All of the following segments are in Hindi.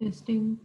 Testing.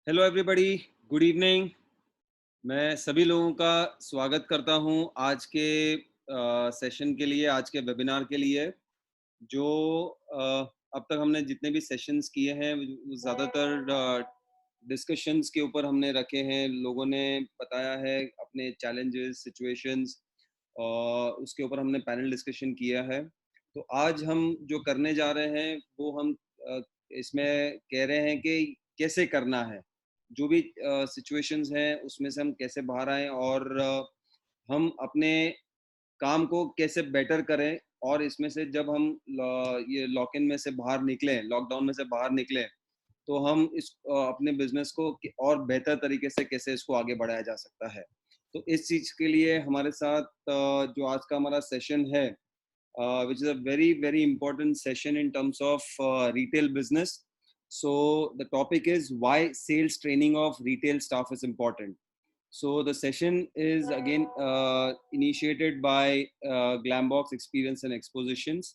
Hello everybody, good evening. मैं सभी लोगों का स्वागत करता हूं आज के सेशन के लिए, आज के वेबिनार के लिए। जो अ, अब तक हमने जितने भी सेशंस किए हैं वो ज़्यादातर डिस्कशंस के ऊपर हमने रखे हैं। लोगों ने बताया है अपने चैलेंजेस, सिचुएशंस, उसके ऊपर हमने पैनल डिस्कशन किया है। तो आज हम जो करने जा रहे हैं वो हम अ, इसमें कह रहे हैं कि कैसे करना है। जो भी सिचुएशंस हैं उसमें से हम कैसे बाहर आएँ और हम अपने काम को कैसे बेटर करें, और इसमें से जब हम ये लॉक इन में से बाहर निकलें, लॉकडाउन में से बाहर निकलें, तो हम अपने बिजनेस को और बेहतर तरीके से कैसे इसको आगे बढ़ाया जा सकता है। तो इस चीज़ के लिए हमारे साथ जो आज का हमारा सेशन है, which is a very, very important session in terms of retail business. So the topic is why sales training of retail staff is important. So the session is again initiated by Glambox Experience and Expositions.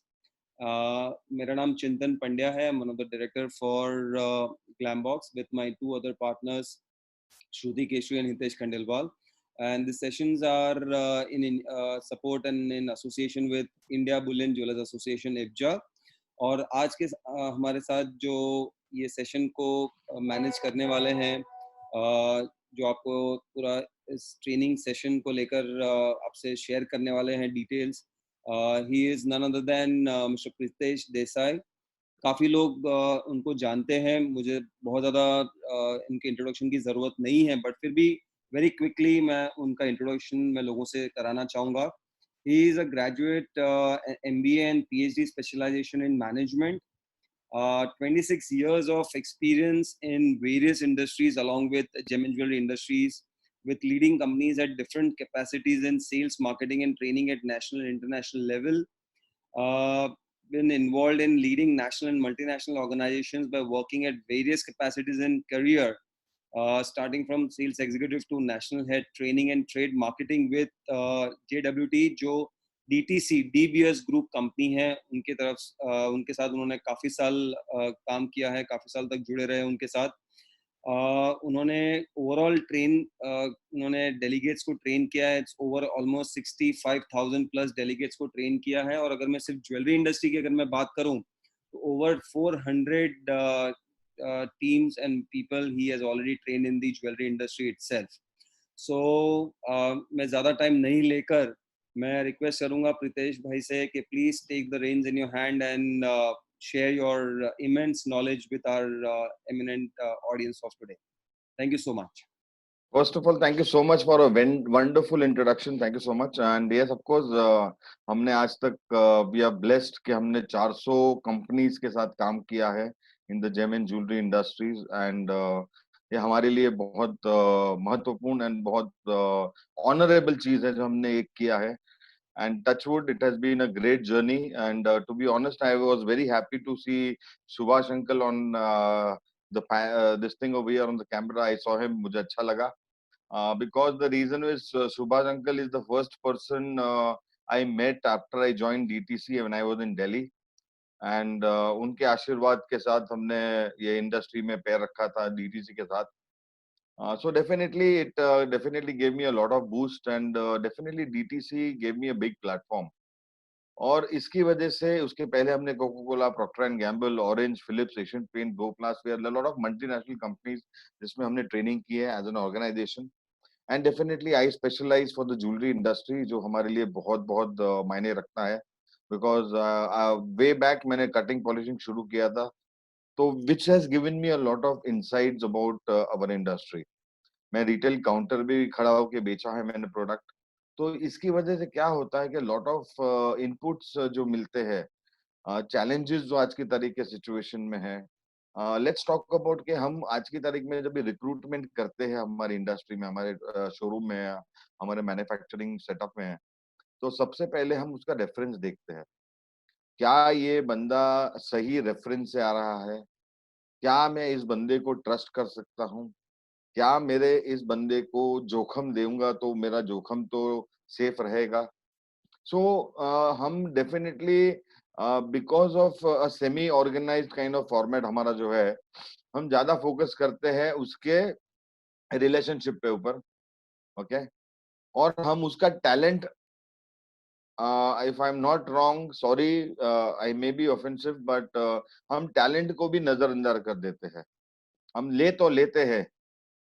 मेरा नाम चिंतन पंड्या है. I'm one of the director for Glambox with my two other partners, Shruti Keshri and Hitesh Khandelwal. And the sessions are in support and in association with India Bullion Jewelers Association IBJA. और आज के हमारे साथ जो ये सेशन को मैनेज करने वाले हैं, जो आपको पूरा इस ट्रेनिंग सेशन को लेकर आपसे शेयर करने वाले हैं details, he is none other than mister Pritesh Desai. काफ़ी लोग उनको जानते हैं, मुझे बहुत ज़्यादा इनके इंट्रोडक्शन की ज़रूरत नहीं है, बट फिर भी वेरी क्विकली मैं उनका इंट्रोडक्शन मैं लोगों से कराना चाहूँगा। He is a graduate MBA and PhD specialization in management, 26 years of experience in various industries along with gem and jewelry industries, with leading companies at different capacities in sales, marketing and training at national and international level. uh, been involved in leading national and multinational organizations by working at various capacities in career, starting from sales executive to national head training and trade marketing with JWT, जो DTC DBS ग्रुप कंपनी है, उनके तरफ उनके साथ उन्होंने काफ़ी साल काम किया है, काफ़ी साल तक जुड़े रहे उनके साथ। उन्होंने ओवरऑल उन्होंने डेलीगेट्स को ट्रेन किया है। It's over almost 65,000 plus delegates को ट्रेन किया है। और अगर मैं सिर्फ ज्वेलरी इंडस्ट्री की अगर मैं बात करूं, तो over 400 teams and people he has already trained in the jewelry industry itself. So मैं ज़्यादा टाइम नहीं लेकर मैं रिक्वेस्ट करूंगा प्रीतेश भाई से कि please take the reins in your hand and share your immense knowledge with our eminent audience of today. Thank you so much. First of all, thank you so much for a wonderful introduction. Thank you so much. And yes, of course, हमने आज तक we are blessed कि हमने 400 कंपनीज के साथ काम किया है in the gem and jewelry industries, and ये हमारे लिए बहुत महत्वपूर्ण and बहुत honorable चीज है जो हमने एक किया है. And touchwood, it has been a great journey. And to be honest, I was very happy to see Subhash uncle on this thing over here on the camera. I saw him, मुझे अच्छा लगा. Because the reason is Subhash uncle is the first person I met after I joined DTC when I was in Delhi. And उनके आशीर्वाद के साथ हमने ये इंडस्ट्री में पैर रखा था DTC के साथ. So definitely, it definitely gave me a lot of boost, and definitely DTC gave me a big platform. और इसकी वजह से उसके पहले हमने Coca Cola, Procter and Gamble, Orange, Philips, Asian paint, गो प्लास, we are lot of multinational companies जिसमें हमने ट्रेनिंग की है as an organisation. And definitely I specialise for the jewellery industry, जो हमारे लिए बहुत बहुत मायने रखता है. बिकॉज वे बैक मैंने कटिंग पॉलिशिंग शुरू किया था, तो which has given me a lot of insights about our industry. मैं रिटेल काउंटर भी खड़ा होकर बेचा है मैंने प्रोडक्ट. तो इसकी वजह से क्या होता है कि लॉट ऑफ इनपुट्स जो मिलते हैं, चैलेंजेस जो आज की तारीख के सिचुएशन में है. लेट्स टॉक अबाउट कि हम आज की तारीख में जब भी रिक्रूटमेंट करते हैं हमारी इंडस्ट्री में, हमारे शोरूम में, हमारे मैन्युफैक्चरिंग सेटअप में है, तो सबसे पहले हम उसका रेफरेंस देखते हैं. क्या ये बंदा सही रेफरेंस से आ रहा है? क्या मैं इस बंदे को ट्रस्ट कर सकता हूँ? क्या मेरे इस बंदे को जोखम दूंगा तो मेरा जोखम तो सेफ रहेगा? सो हम definitely because of a semi organised kind of format हमारा जो है, हम ज्यादा फोकस करते हैं उसके रिलेशनशिप पे ऊपर, ओके। और हम उसका talent, if I am not wrong, sorry, I may be offensive, but हम टैलेंट को भी नजरअंदाज कर देते हैं। हम ले तो लेते हैं,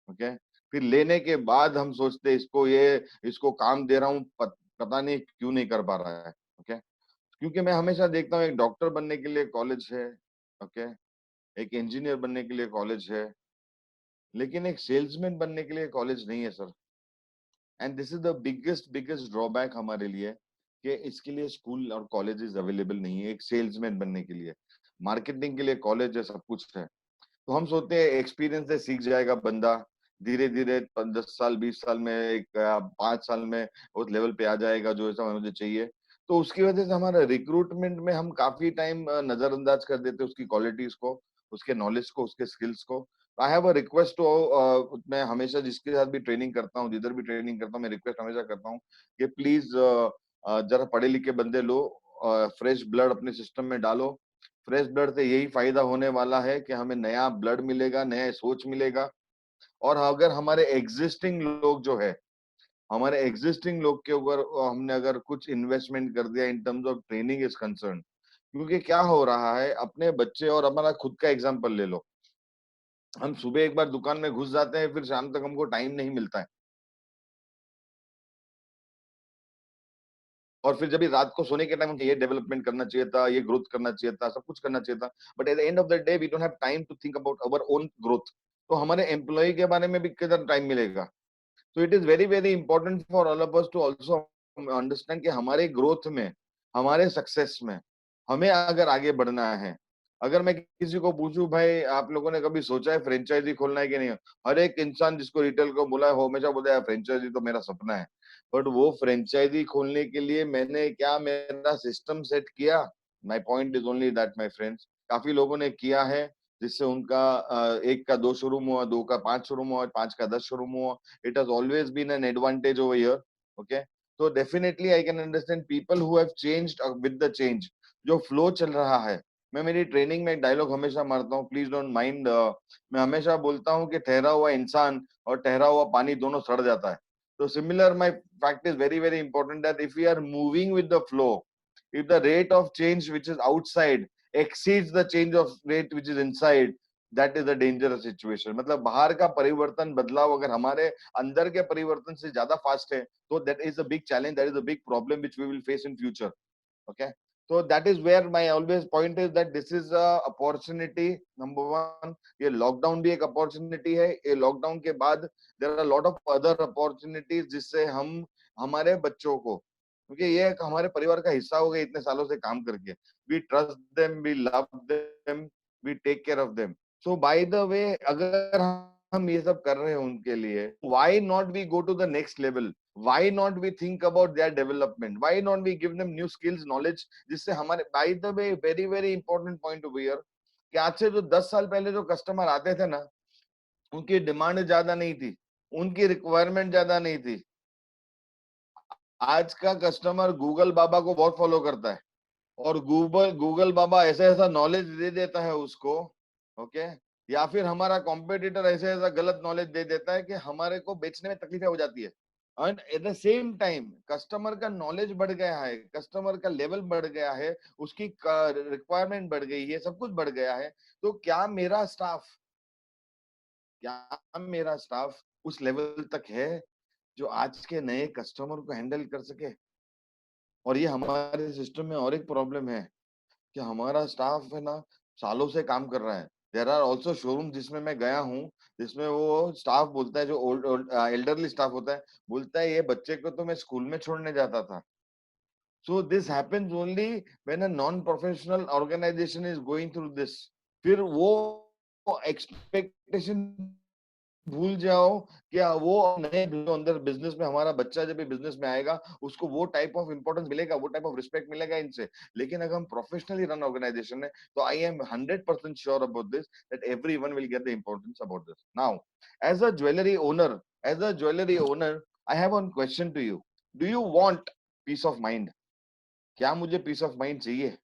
ओके, फिर लेने के बाद हम सोचते हैं इसको काम दे रहा हूँ, पता नहीं क्यों नहीं कर पा रहा है, ओके। क्योंकि मैं हमेशा देखता हूँ एक डॉक्टर बनने के लिए कॉलेज है, ओके, एक इंजीनियर बनने के लिए कॉलेज है, लेकिन एक सेल्समैन बनने के लिए कॉलेज नहीं है sir. And this is the biggest biggest drawback हमारे लिए, कि इसके लिए स्कूल और कॉलेजेस अवेलेबल नहीं है एक सेल्समैन बनने के लिए। मार्केटिंग के लिए कॉलेज है, सब कुछ है। तो हम सोचते हैं एक्सपीरियंस से सीख जाएगा बंदा, धीरे धीरे 10 साल 20 साल में, 5 साल में उस लेवल पे आ जाएगा जो ऐसा मुझे चाहिए। तो उसकी वजह से हमारा रिक्रूटमेंट में हम काफी टाइम नजरअंदाज कर देते हैं उसकी क्वालिटीज को, उसके नॉलेज को, उसके स्किल्स को। I have a request to, मैं हमेशा जिसके साथ भी ट्रेनिंग करता हूँ, जिधर भी ट्रेनिंग करता हूँ, मैं रिक्वेस्ट हमेशा करता हूँ कि प्लीज जरा पढ़े लिखे बंदे लो, फ्रेश ब्लड अपने सिस्टम में डालो। फ्रेश ब्लड से यही फायदा होने वाला है कि हमें नया ब्लड मिलेगा, नया सोच मिलेगा। और अगर हमारे एग्जिस्टिंग लोग जो है, हमारे एग्जिस्टिंग लोग के ऊपर हमने अगर कुछ इन्वेस्टमेंट कर दिया in terms of training is concern. क्योंकि क्या हो रहा है, अपने बच्चे और हमारा खुद का एग्जांपल ले लो। हम सुबह एक बार दुकान में घुस जाते हैं, फिर शाम तक हमको टाइम नहीं मिलता है। और फिर जब भी रात को सोने के टाइम ये डेवलपमेंट करना चाहिए था, ये ग्रोथ करना चाहिए था, सब कुछ करना चाहिए था, but at the end of the day we don't have time to think about our own growth. तो हमारे एम्प्लॉय के बारे में भी किधर टाइम मिलेगा। तो it is very very important for all of us to also understand कि हमारे ग्रोथ में, हमारे सक्सेस में हमें अगर आगे बढ़ना है। अगर मैं किसी को पूछूं, भाई आप लोगों ने कभी सोचा है फ्रेंचाइजी खोलना है कि नहीं, हर एक इंसान जिसको रिटेल को बोला है वो हमेशा बोलता है फ्रेंचाइजी तो मेरा सपना है। बट वो फ्रेंचाइजी खोलने के लिए मैंने क्या मेरा सिस्टम सेट किया? My point is only that my friends, काफी लोगों ने किया है, जिससे उनका एक का 2 शोरूम हुआ, 2 का 5 शोरूम हुआ, 5 का 10 शोरूम हुआ। It has always been an advantage over here. Okay, so definitely I can understand people who have changed with the change. जो फ्लो चल रहा है, मैं मेरी ट्रेनिंग में एक डायलॉग हमेशा मारता हूँ, प्लीज डोंट माइंड। मैं हमेशा बोलता हूँ कि ठहरा हुआ इंसान और ठहरा हुआ पानी दोनों सड़ जाता है। तो similar my fact is very very important that if we are moving with the flow, if the rate of change which is outside exceeds the change of rate which is inside, that is a dangerous situation. मतलब बाहर का परिवर्तन, बदलाव अगर हमारे अंदर के परिवर्तन से ज्यादा फास्ट है, तो that is a big challenge, that is a big problem which we will face in future. Okay, so that is where my always point is that this is a opportunity number one। ये लॉकडाउन भी एक अपॉर्चुनिटी है। ये लॉकडाउन के बाद there are lot of other opportunities जिससे हम हमारे बच्चों को, क्योंकि ये एक हमारे परिवार का हिस्सा हो गए इतने सालों से काम करके, we trust them, we love them, we take care of them. So by the way, अगर हम ये सब कर रहे हैं उनके लिए, why not we go to the next level? why not we think about their development? Why not we give them new skills, knowledge, जिससे हमारे, by the way, very very important point over here, कि आज से जो 10 साल पहले जो कस्टमर आते थे ना, उनकी डिमांड ज्यादा नहीं थी, उनकी रिक्वायरमेंट ज्यादा नहीं थी। आज का कस्टमर गूगल बाबा को बहुत फॉलो करता है, और गूगल गूगल बाबा ऐसा ऐसा नॉलेज दे देता है उसको, ओके। या फिर हमारा कॉम्पिटिटर ऐसे ऐसा गलत नॉलेज दे देता है कि हमारे को बेचने में तकलीफें हो जाती है। And at the same time customer का नॉलेज बढ़ गया है, कस्टमर का लेवल बढ़ गया है, उसकी रिक्वायरमेंट बढ़ गई है, सब कुछ बढ़ गया है। तो क्या मेरा स्टाफ उस लेवल तक है जो आज के नए कस्टमर को हैंडल कर सके? और ये हमारे सिस्टम में और एक प्रॉब्लम है कि हमारा स्टाफ है ना, सालों से काम कर रहा है। देयर आर ऑल्सो शोरूम जिसमें मैं गया हूँ, जिसमें वो स्टाफ बोलता है, जो ओल्ड एल्डरली स्टाफ होता है, बोलता है ये बच्चे को तो मैं स्कूल में छोड़ने जाता था। So this happens only when a non professional organisation is going through this. फिर वो एक्सपेक्टेशन भूल जाओ, क्या वो नए जो अंदर बिजनेस में, हमारा बच्चा जब भी बिजनेस में आएगा, उसको वो टाइप ऑफ इंपॉर्टेंस मिलेगा, वो टाइप ऑफ रिस्पेक्ट मिलेगा इनसे। लेकिन अगर हम प्रोफेशनली रन ऑर्गेनाइजेशन है, तो I am 100% sure about this that everyone will get the importance about this. Now as a jewellery owner, I have one question to you. Do you want peace of mind? क्या मुझे पीस ऑफ माइंड चाहिए?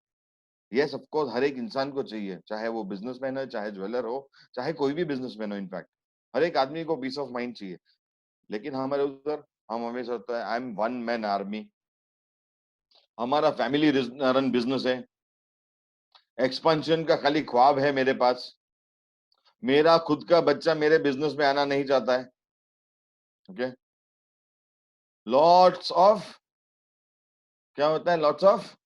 यस ऑफ कोर्स हर एक इंसान को चाहिए, चाहे वो बिजनेसमैन है, चाहे ज्वेलर हो, चाहे कोई भी बिजनेसमैन हो, इनफैक्ट हर एक आदमी को पीस ऑफ माइंड चाहिए। लेकिन हमारे उधर हम हमेशा होता है I am one man army, हमारा फैमिली रन बिजनेस है, एक्सपेंशन का खाली ख्वाब है मेरे पास, मेरा खुद का बच्चा मेरे बिजनेस में आना नहीं चाहता है। ओके, लॉट्स ऑफ, क्या होता है लॉट्स ऑफ,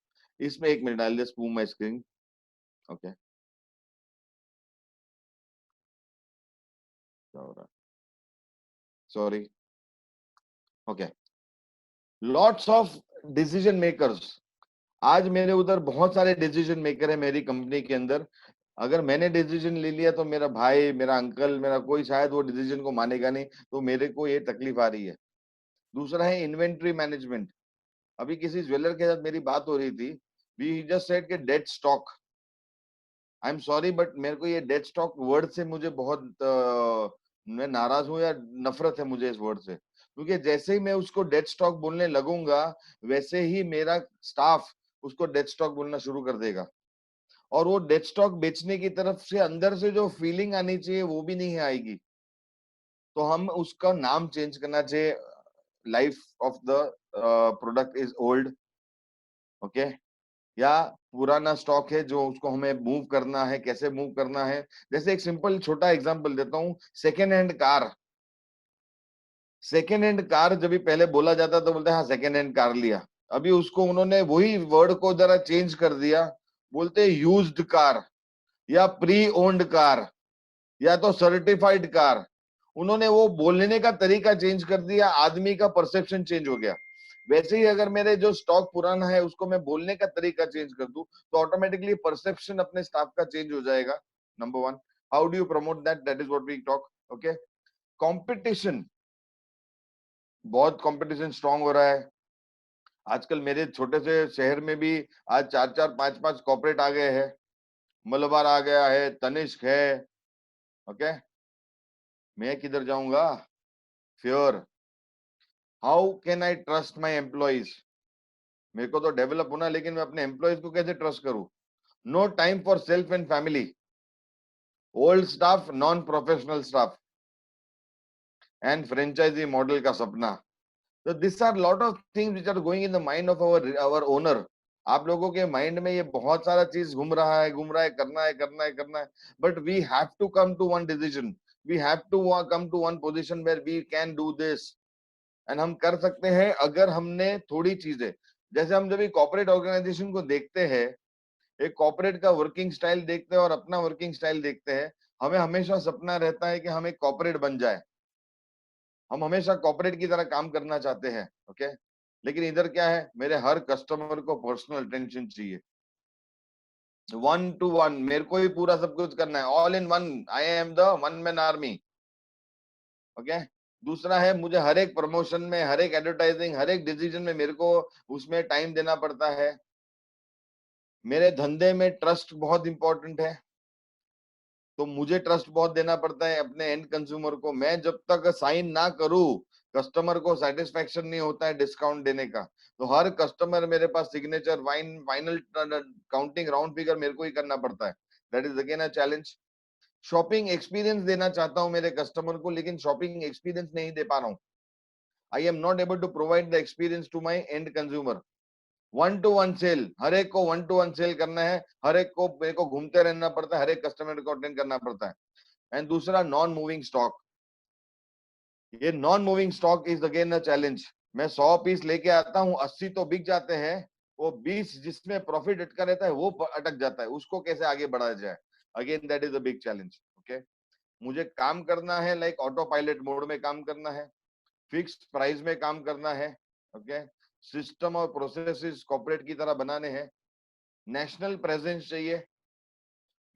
इसमें एक minute I just move my screen. Okay, क्या हो रहा है, sorry. Okay, lots of decision makers, आज मेरे उधर बहुत सारे डिसीजन मेकर है मेरी कंपनी के अंदर। अगर मैंने डिसीजन ले लिया तो मेरा भाई, मेरा अंकल, मेरा कोई शायद वो डिसीजन को मानेगा नहीं, तो मेरे को ये तकलीफ आ रही है। दूसरा है इन्वेंट्री मैनेजमेंट। अभी किसी ज्वेलर के साथ मेरी बात हो रही थी, वी जस्ट सेड कि dead stock. I am sorry but मेरे को ये डेड स्टॉक वर्ड से मुझे बहुत मैं नाराज हूँ या नफरत है मुझे इस वर्ड से, क्योंकि जैसे ही मैं उसको डेड स्टॉक बोलने लगूंगा वैसे ही मेरा स्टाफ उसको डेड स्टॉक बोलना शुरू कर देगा, और वो डेड स्टॉक बेचने की तरफ से अंदर से जो फीलिंग आनी चाहिए वो भी नहीं आएगी। तो हम उसका नाम चेंज करना चाहिए, life of the product is old. Okay, या पुराना स्टॉक है जो उसको हमें मूव करना है, कैसे मूव करना है। जैसे एक सिंपल छोटा एग्जांपल देता हूँ, second hand car. Second hand car जब भी पहले बोला जाता तो बोलते हैं हाँ सेकेंड हैंड कार लिया, अभी उसको उन्होंने वही वर्ड को जरा चेंज कर दिया, बोलते हैं यूज्ड कार या प्री ओन्ड कार या तो सर्टिफाइड कार। उन्होंने वो बोलने का तरीका चेंज कर दिया, आदमी का परसेप्शन चेंज हो गया। वैसे ही अगर मेरे जो स्टॉक पुराना है उसको मैं बोलने का तरीका चेंज कर दूं तो ऑटोमेटिकली परसेप्शन अपने स्टाफ का चेंज हो जाएगा। Number one, how do you promote that, that is what we talk. Okay, competition, बहुत कंपटीशन स्ट्रांग हो रहा है आजकल। मेरे छोटे से शहर में भी आज चार चार पांच पांच कॉर्पोरेट आ गए हैं, मलबार आ गया है, तनिष्क है। ओके, मैं किधर जाऊंगा, fear. How can I trust my employees, मेरे को तो डेवलप होना, लेकिन मैं अपने एम्प्लॉइज को कैसे ट्रस्ट करूं। No time for self and family, old staff, non professional staff and franchisee model का सपना। तो this are lot of things which are going in the mind of our owner. आप लोगों के माइंड में ये बहुत सारा चीज घूम रहा है, करना है करना है करना है, but we have to come to one decision, we have to come to one position where we can do this. And हम कर सकते हैं अगर हमने थोड़ी चीजें, जैसे हम जब कॉर्पोरेट ऑर्गेनाइजेशन को देखते हैं, एक कॉर्पोरेट का वर्किंग स्टाइल देखते हैं और अपना वर्किंग स्टाइल देखते हैं, हमें हमेशा सपना रहता है कि हम एक कॉर्पोरेट बन जाए, हम हमेशा कॉर्पोरेट की तरह काम करना चाहते हैं। ओके, लेकिन इधर क्या है, मेरे हर कस्टमर को पर्सनल अटेंशन चाहिए, वन टू वन, मेरे को ही पूरा सब कुछ करना है, all in one, I am the one man army. Okay, दूसरा है मुझे हर एक प्रमोशन में, हर एक एडवर्टाइजिंग, हर एक डिसीजन में मेरे को उसमें टाइम देना पड़ता है। मेरे धंधे में ट्रस्ट बहुत इंपॉर्टेंट है, तो मुझे ट्रस्ट बहुत देना पड़ता है अपने एंड कंज्यूमर को। मैं जब तक साइन ना करूं, कस्टमर को सेटिस्फेक्शन नहीं होता है डिस्काउंट देने का। तो हर कस्टमर मेरे पास signature, final counting, round figure मेरे को ही करना पड़ता है। That is again a challenge. Shopping experience देना चाहता हूं मेरे कस्टमर को, लेकिन शॉपिंग एक्सपीरियंस नहीं दे पा रहा हूं। I am not able to provide the experience to my and consumer. One two one cell, हर एक को वन टू वन सेल करना है, हर एक को मेरे को घूमते रहना पड़ता है, हर एक कस्टमर को अटेंड करना पड़ता है। एंड दूसरा नॉन मूविंग स्टॉक, ये non moving stock is again a challenge. मैं 100 पीस लेके आता हूँ, 80 तो बिक जाते हैं, वो 20 जिसमें प्रॉफिट अटका रहता है वो अटक जाता है, उसको कैसे आगे बढ़ाया जाए, again that is a big challenge. Okay, मुझे काम करना है लाइक ऑटो पायलट मोड में काम करना है, फिक्स प्राइस में काम करना है। ओके, सिस्टम और प्रोसेसेस कॉर्पोरेट की तरह बनाने हैं, नेशनल प्रेजेंस चाहिए,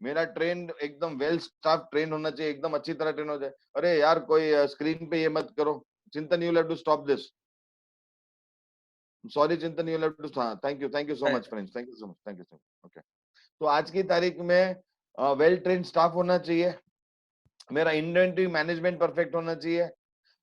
मेरा ट्रेन एकदम वेल स्टाफ ट्रेन होना चाहिए, एकदम अच्छी तरह ट्रेन हो जाए। अरे यार कोई स्क्रीन पे ये मत करो, Chintan you have to stop this, sorry Chintan you have to, thank you so much friends, thank you so much, thank you so much. Okay, तो आज की तारीख में वेल ट्रेन स्टाफ होना चाहिए, मेरा इन्वेंटरी मैनेजमेंट परफेक्ट होना चाहिए,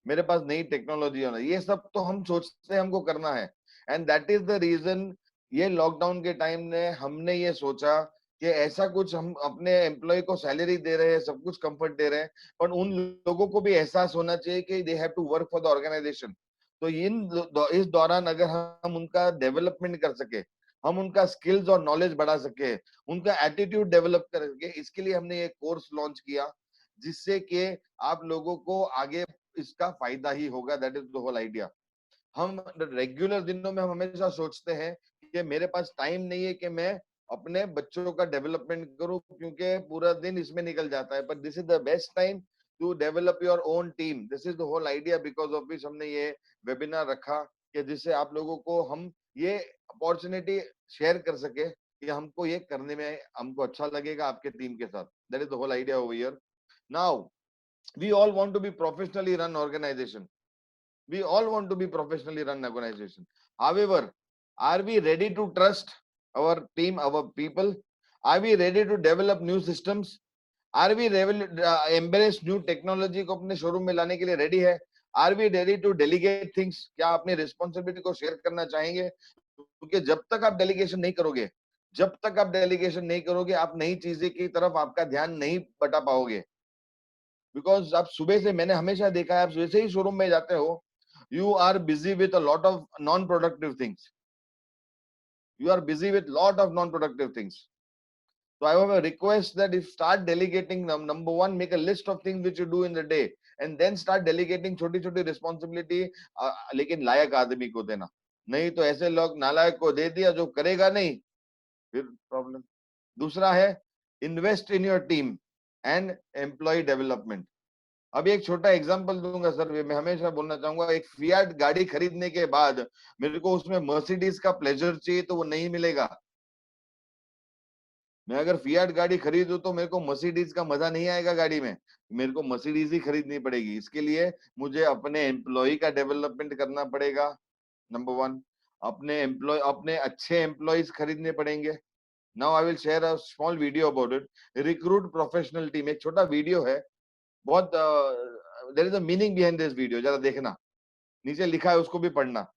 मेरे पास नई टेक्नोलॉजी होना, ये सब तो हम सोचते हैं हमको करना है। And that is the reason ये लॉकडाउन के टाइम ने हमने ये सोचा कि ऐसा कुछ हम अपने एम्प्लॉय को सैलरी दे रहे हैं, सब कुछ कंफर्ट दे रहे हैं, पर उन लोगों को भी एहसास होना चाहिए कि they have to work for the organisation. तो इस दौरान अगर हम उनका डेवलपमेंट कर सके, हम उनका स्किल्स और नॉलेज बढ़ा सके, उनका एटीट्यूड डेवलप कर सके, इसके लिए हमने ये कोर्स लॉन्च किया, जिससे कि आप लोगों को आगे इसका फायदा ही होगा। That is the whole idea. हम रेगुलर दिनों में हम हमेशा सोचते हैं कि मेरे पास टाइम नहीं है कि मैं अपने बच्चों का डेवलपमेंट करूं, क्योंकि पूरा दिन इसमें निकल जाता है। पर this is the best time to develop your own team. This is the whole idea, because of which हमने ये वेबिनार रखा, कि जिससे आप लोगों को हम ये अपॉर्चुनिटी शेयर कर सके कि हमको ये करने में हमको अच्छा लगेगा आपके टीम के साथ। That is the whole idea over here. Now we all want to be professionally run organisation. We all want to be professionally run organization. However, are we ready to trust our team, our people? Are we ready to develop new systems? Are we embrace new technology को अपने शोरूम में लाने के लिए रेडी है? Are we ready to delegate things? क्या अपनी रिस्पॉन्सिबिलिटी को शेयर करना चाहेंगे? क्योंकि जब तक आप डेलीगेशन नहीं करोगे, जब तक आप डेलीगेशन नहीं करोगे, आप नई चीजें की तरफ आपका ध्यान नहीं बटा पाओगे। बिकॉज आप सुबह से, मैंने हमेशा देखा है, आप जैसे ही शोरूम में जाते हो, you are busy with a lot of non-productive things. You are busy with lot of non-productive things. So I have a request that if start delegating, number one, make a list of things which you do in the day, and then start delegating छोटी छोटी responsibility, लेकिन लायक आदमी को देना, नहीं तो ऐसे लोग नालायक को दे दिया जो करेगा नहीं, फिर प्रॉब्लम। दूसरा है invest in your team and employ development. अभी एक छोटा एग्जांपल दूंगा सर, मैं हमेशा बोलना चाहूंगा, एक फियाट गाड़ी खरीदने के बाद मेरे को उसमें मर्सिडीज का प्लेजर चाहिए तो वो नहीं मिलेगा। मैं अगर फियाट गाड़ी खरीदूं तो मेरे को मर्सिडीज का मजा नहीं आएगा गाड़ी में, मेरे को मर्सिडीज ही खरीदनी पड़ेगी। इसके लिए मुझे अपने एम्प्लॉय का डेवलपमेंट करना पड़ेगा, नंबर वन। अपने एम्प्लॉय, अपने अच्छे एम्प्लॉयज खरीदने पड़ेंगे। Now I will share a small video about it. Recruit professional team, एक छोटा वीडियो है, बहुत there is a meaning behind this video, जरा देखना, नीचे लिखा है उसको भी पढ़ना।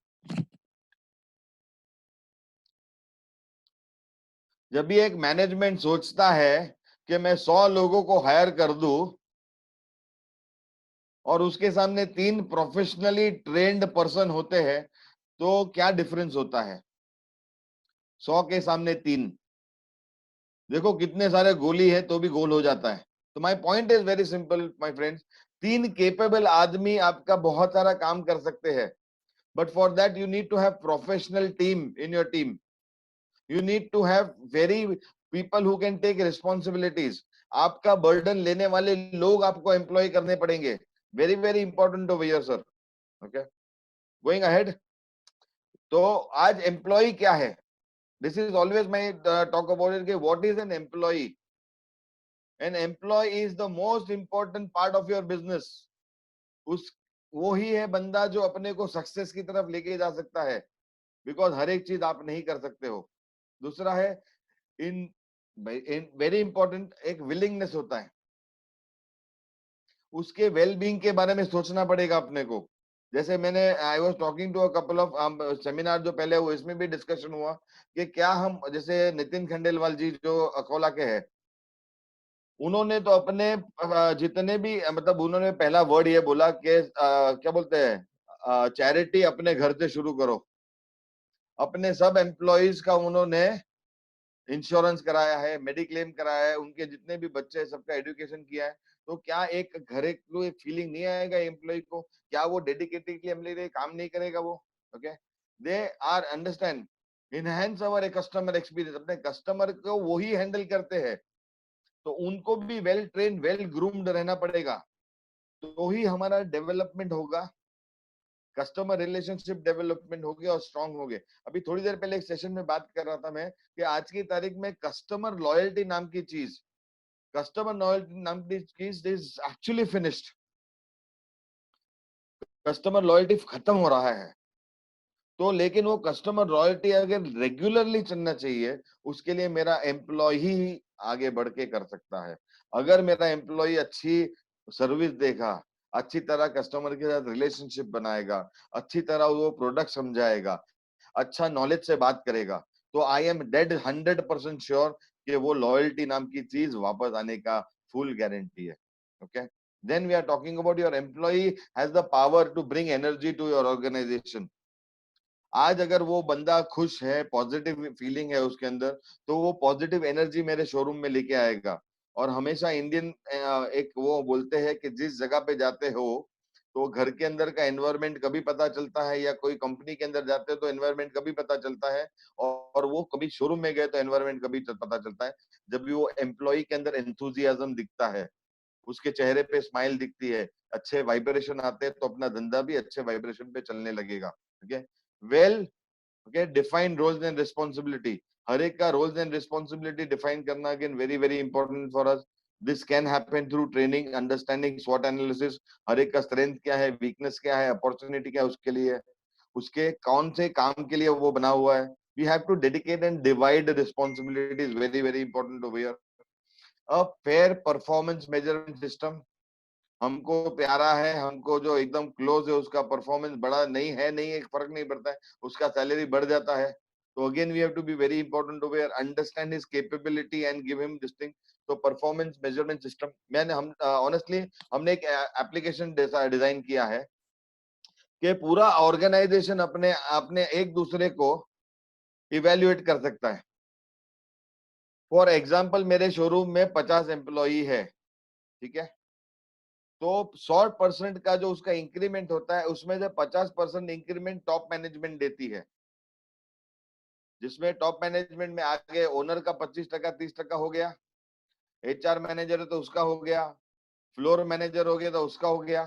जब भी एक मैनेजमेंट सोचता है कि मैं 100 लोगों को हायर कर दूं और उसके सामने 3 प्रोफेशनली ट्रेन्ड पर्सन होते हैं, तो क्या डिफरेंस होता है? 100 के सामने 3, देखो कितने सारे गोली है तो भी गोल हो जाता है। तो my point is very simple my friends, 3 capable आदमी आपका बहुत सारा काम कर सकते हैं, but for that you need to have professional team in your team. You need to have very people who can take responsibilities. आपका बर्डन लेने वाले लोग आपको एम्प्लॉय करने पड़ेंगे। Very very important over here sir. Okay, going ahead. तो आज एम्प्लॉय क्या है? This is always my talk about it, what is an employ? An employ is the most important part of your business. उस वो ही है बंदा जो अपने को सक्सेस की तरफ लेके जा सकता है, बिकॉज हर एक चीज आप नहीं कर सकते हो। दूसरा है इन वेरी इंपॉर्टेंट, एक विलिंगनेस होता है, उसके वेलबींग के बारे में सोचना पड़ेगा अपने को। जैसे मैंने I was talking to a couple of seminar जो पहले हुए, इसमें भी डिस्कशन हुआ कि क्या हम, जैसे नितिन खंडेलवाल जी जो अकोला के हैं, उन्होंने तो अपने जितने भी मतलब उन्होंने पहला वर्ड ये बोला कि क्या बोलते हैं, चैरिटी अपने घर से शुरू करो। अपने सब एम्प्लॉइज का उन्होंने इंश्योरेंस कराया है, मेडिक्लेम कराया है, उनके जितने भी बच्चे हैं सबका एजुकेशन किया है। तो क्या एक घरेलू एक फीलिंग नहीं आएगा एम्प्लॉय को? क्या वो डेडिकेटेडली हमने लिए काम नहीं करेगा वो? Okay, they are understand enhance our customer experience, अपने कस्टमर को वो ही हैंडल करते हैं, तो उनको भी वेल ट्रेन वेल ग्रूम्ड रहना पड़ेगा, तो ही हमारा डेवलपमेंट होगा, कस्टमर रिलेशनशिप डेवलपमेंट होगी और स्ट्रांग होगे। अभी थोड़ी देर पहले एक सेशन में बात कर रहा था मैं कि आज की तारीख में कस्टमर लॉयल्टी नाम की चीज, कस्टमर लॉयल्टी नाम की चीज is actually finished. Customer loyalty खत्म हो रहा है। तो लेकिन वो कस्टमर लॉयल्टी अगर रेगुलरली चलना चाहिए, उसके लिए मेरा एम्प्लॉय ही आगे बढ़ के कर सकता है। अगर मेरा एम्प्लॉय अच्छी सर्विस देगा, अच्छी तरह कस्टमर के साथ रिलेशनशिप बनाएगा, अच्छी तरह वो प्रोडक्ट समझाएगा, अच्छा नॉलेज से बात करेगा, तो आई एम डेड 100% श्योर कि वो लॉयल्टी नाम की चीज वापस आने का फुल गारंटी है. Okay, then we are talking about your employee has the power to bring energy to your organisation. आज अगर वो बंदा खुश है, पॉजिटिव फीलिंग है उसके अंदर, तो वो पॉजिटिव एनर्जी मेरे शोरूम में लेके आएगा. और हमेशा इंडियन एक वो बोलते हैं कि जिस जगह पे जाते हो तो घर के अंदर का एनवायरनमेंट कभी पता चलता है, या कोई कंपनी के अंदर जाते हो तो एनवायरनमेंट कभी पता चलता है, और वो कभी शोरूम में गए तो एनवायरनमेंट कभी पता चलता है जब भी वो एम्प्लॉय के अंदर एंथुजियाज्म दिखता है, उसके चेहरे पे स्माइल दिखती है, अच्छे वाइब्रेशन आते हैं, तो अपना धंधा भी अच्छे वाइब्रेशन पे चलने लगेगा. Okay, well, okay, define roles and responsibility. हर एक का रोल्स एंड रिस्पॉन्सिबिलिटी डिफाइन करना again very very important for us. This can happen through training, understanding, स्वॉट एनालिसिस. हर एक का स्ट्रेंथ क्या है, वीकनेस क्या है, अपॉर्चुनिटी क्या है उसके लिए, उसके कौन से काम के लिए वो बना हुआ है. We have to dedicate and divide responsibilities, very very important over here. A fair performance measurement system. हमको प्यारा है, हमको जो एकदम क्लोज है उसका परफॉर्मेंस बड़ा नहीं है, नहीं एक फर्क नहीं पड़ता है, उसका सैलरी बढ़ जाता है, तो again we have to be very important to where understand his capability and give him this thing. तो परफॉर्मेंस मेजरमेंट सिस्टम, मैंने हम ऑनेस्टली हमने एक एप्लीकेशन डिजाइन किया है कि पूरा ऑर्गेनाइजेशन अपने अपने एक दूसरे को इवेल्युएट कर सकता है. फॉर एग्जाम्पल, मेरे शोरूम में 50 एम्प्लॉई है, ठीक है, तो 100% का जो उसका इंक्रीमेंट होता है उसमें से 50% इंक्रीमेंट टॉप मैनेजमेंट देती है, जिसमें टॉप मैनेजमेंट में आगे ओनर का 25%, 30% हो गया, एचआर मैनेजर है तो उसका हो गया, फ्लोर मैनेजर हो गया तो उसका हो गया,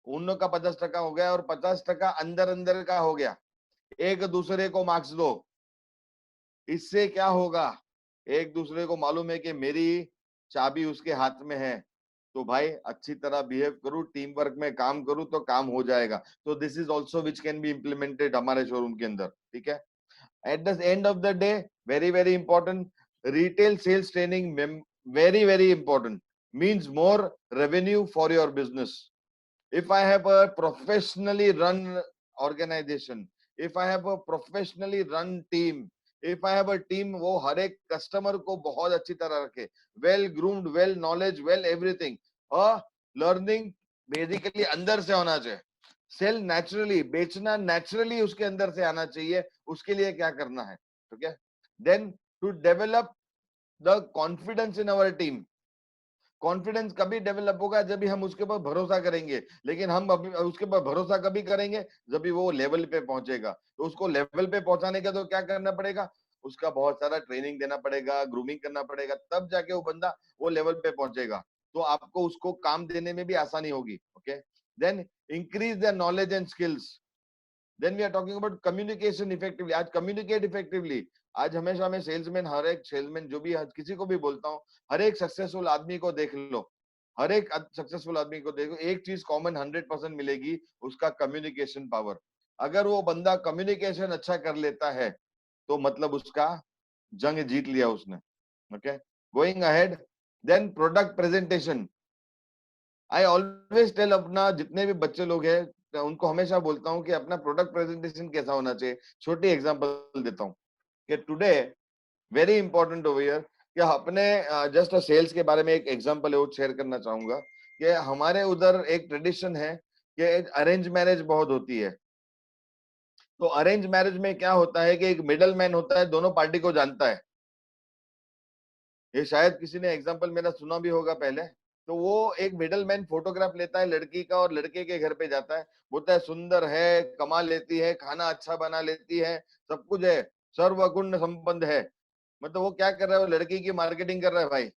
उन का 50% हो गया, और 50% अंदर अंदर का हो गया. एक दूसरे को मार्क्स दो. इससे क्या होगा, एक दूसरे को मालूम है कि मेरी चाबी उसके हाथ में है, तो भाई अच्छी तरह बिहेव करूं, टीम वर्क में काम करूं तो काम हो जाएगा. तो this is also which can be implemented हमारे शोरूम के अंदर. ठीक है, at the end of the day, very very important, retail sales training very very important, means more revenue for your business. If I have a professionally run organization, if I have a professionally run team, if I have a team वो हर एक कस्टमर को बहुत अच्छी तरह रखे, well groomed, well knowledge, well everything, learning basically अंदर से होना चाहिए, सेल नेचुरली, बेचना नेचुरली उसके अंदर से आना चाहिए. उसके लिए क्या करना है, ठीक है, then to develop the confidence in our team. Confidence कभी डेवलप होगा जब भी हम उसके ऊपर भरोसा करेंगे, लेकिन हम अभी उसके ऊपर भरोसा कभी करेंगे जब भी वो लेवल पे पहुंचेगा. तो उसको लेवल पे पहुंचाने का तो क्या करना पड़ेगा, उसका बहुत सारा ट्रेनिंग देना पड़ेगा, ग्रूमिंग करना पड़ेगा, तब जाके वो बंदा वो लेवल पे पहुंचेगा. तो आपको उसको काम देने में भी आसानी होगी. Okay, then increase the knowledge and skills. Then we are talking about communication effectively. आज कम्युनिकेट इफेक्टिवली. आज हमेशा मैं सेल्समैन, हर एक सेल्समैन जो भी किसी को भी बोलता हूँ, हर एक सक्सेसफुल आदमी को देख लो, हर एक सक्सेसफुल आदमी को देखो, एक चीज कॉमन 100% मिलेगी, उसका कम्युनिकेशन पावर. अगर वो बंदा कम्युनिकेशन अच्छा कर लेता है तो मतलब उसका जंग जीत लिया उसने. Okay, going ahead, then product presentation. I always tell, अपना जितने भी बच्चे लोग हैं मैं उनको हमेशा बोलता हूँ कि अपना प्रोडक्ट प्रेजेंटेशन कैसा होना चाहिए. छोटी एग्जांपल देता हूँ कि today very important over here, कि अपने जस्ट सेल्स के बारे में एक एग्जांपल है वो शेयर करना चाहूंगा, कि हमारे उधर एक ट्रेडिशन है कि अरेंज मैरिज बहुत होती है. तो अरेंज मैरिज में क्या होता है कि एक मिडल मैन होता है, दोनों पार्टी को जानता है. ये शायद किसी ने एग्जांपल मेरा सुना भी होगा पहले. तो वो एक मिडल मैन फोटोग्राफ लेता है लड़की का और लड़के के घर पे जाता है, बोलता है सुंदर है, कमा लेती है, खाना अच्छा बना लेती है, सब कुछ है, सर्वगुण संपन्न है. मतलब वो क्या कर रहा है, वो लड़की की मार्केटिंग कर रहा है भाई.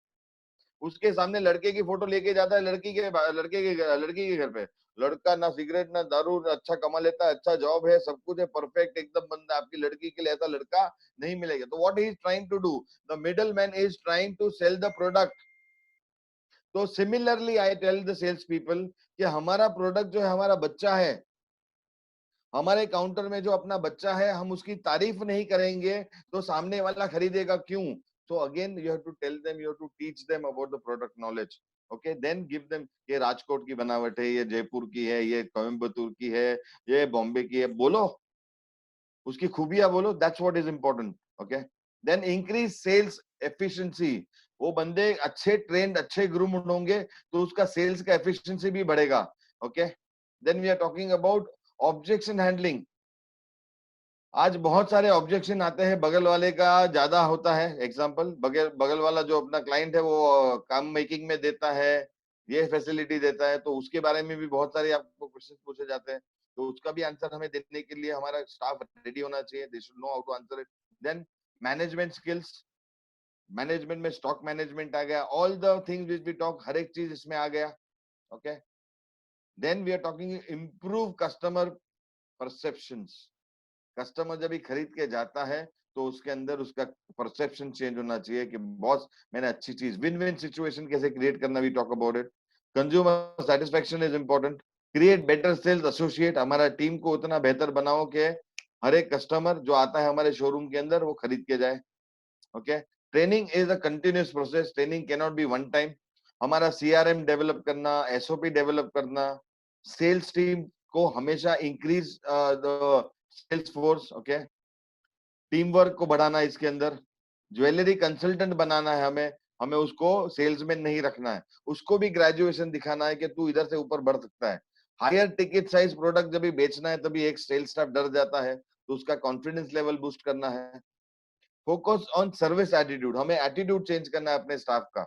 उसके सामने लड़के की फोटो लेके जाता है लड़की के घर पे. लड़का ना सिगरेट ना दारू, अच्छा कमा लेता है, अच्छा जॉब है, सब कुछ है, परफेक्ट एकदम बंदा. आपकी लड़की के लिए ऐसा लड़का नहीं मिलेगा. तो what he is trying to do, the middle man is trying to sell the product. तो similarly I tell the sales people कि हमारा प्रोडक्ट जो है हमारा बच्चा है, हमारे काउंटर में जो अपना बच्चा है, हम उसकी तारीफ नहीं करेंगे तो सामने वाला खरीदेगा क्यों. So again you have to tell them, you have to teach them about the product knowledge. Okay, then give them, ये राजकोट की बनावट है, ये जयपुर की है, ये कोयम्बतूर की है, ये बॉम्बे की है, बोलो उसकी खूबियां बोलो. That's what is important. Okay, then increase sales efficiency, वो बंदे अच्छे ट्रेंड अच्छे ग्रूम्ड होंगे तो उसका सेल्स का एफिशिएंसी भी बढ़ेगा। Okay, then we are talking about objection handling. आज बहुत सारे ऑब्जेक्शन आते हैं, बगल वाले का ज्यादा होता है। एग्जांपल, बगल बगल वाला जो अपना क्लाइंट है वो काम मेकिंग में देता है, ये फैसिलिटी देता है, तो उसके बारे में भी बहुत सारे आपको क्वेश्चन पूछे जाते हैं, तो उसका भी आंसर हमें देने के लिए हमारा स्टाफ रेडी होना चाहिए। They should know how to answer it. Then management skills, management में स्टॉक मैनेजमेंट आ गया, all the things which we talk, हर एक चीज इसमें आ गया। Okay, then we are talking improve customer perceptions. Customer जब भी खरीद के जाता है तो उसके अंदर उसका परसेप्शन चेंज होना चाहिए कि बॉस मैंने अच्छी चीज, विन विन सिचुएशन कैसे क्रिएट करना, we talk about it. Consumer satisfaction is important. Create better sales associate, हमारा टीम को उतना बेहतर बनाओ कि हर एक कस्टमर जो आता है हमारे शोरूम के अंदर वो खरीद के जाए। Okay, training is a continuous process, training can not be one time. हमारा सीआरएम डेवलप करना, एसओपी डेवलप करना, सेल्स टीम को हमेशा increase the sales force. Okay, team work को बढ़ाना, इसके अंदर ज्वेलरी कंसल्टेंट बनाना है हमें, हमें उसको सेल्समैन नहीं रखना है, उसको भी ग्रेजुएशन दिखाना है कि तू इधर से ऊपर बढ़ सकता है। हायर टिकट साइज प्रोडक्ट जब भी बेचना है तभी एक सेल्स स्टाफ डर जाता है, तो उसका कॉन्फिडेंस लेवल बूस्ट करना है। फोकस ऑन सर्विस एटीट्यूड, हमें एटीट्यूड चेंज करना है अपने स्टाफ का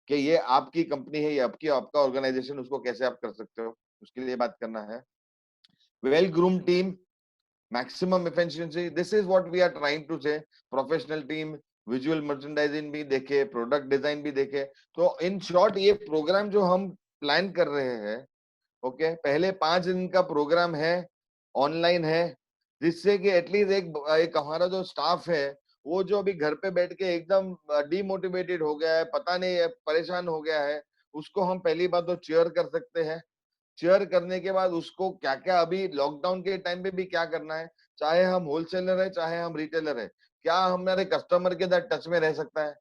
कि ये आपकी कंपनी है, ये आपकी आपका ऑर्गेनाइजेशन, उसको कैसे आप कर सकते हो, उसके लिए बात करना है। Well groom team, maximum efficiency, this is what we are trying to say। Professional team, visual merchandising भी देखे, प्रोडक्ट डिजाइन भी देखे। तो इन शॉर्ट ये प्रोग्राम जो हम प्लान कर रहे हैं, ओके, पहले 5 दिन का प्रोग्राम है, ऑनलाइन है, जिससे कि एटलीस्ट एक हमारा जो स्टाफ है वो जो अभी घर पे बैठ के एकदम डिमोटिवेटेड हो गया है, पता नहीं परेशान हो गया है, उसको हम पहली बात तो चेयर कर सकते हैं। शेयर करने के बाद उसको क्या क्या अभी लॉकडाउन के टाइम पे भी क्या करना है, चाहे हम होलसेलर है चाहे हम रिटेलर है, क्या हमारे कस्टमर के साथ टच में रह सकता है।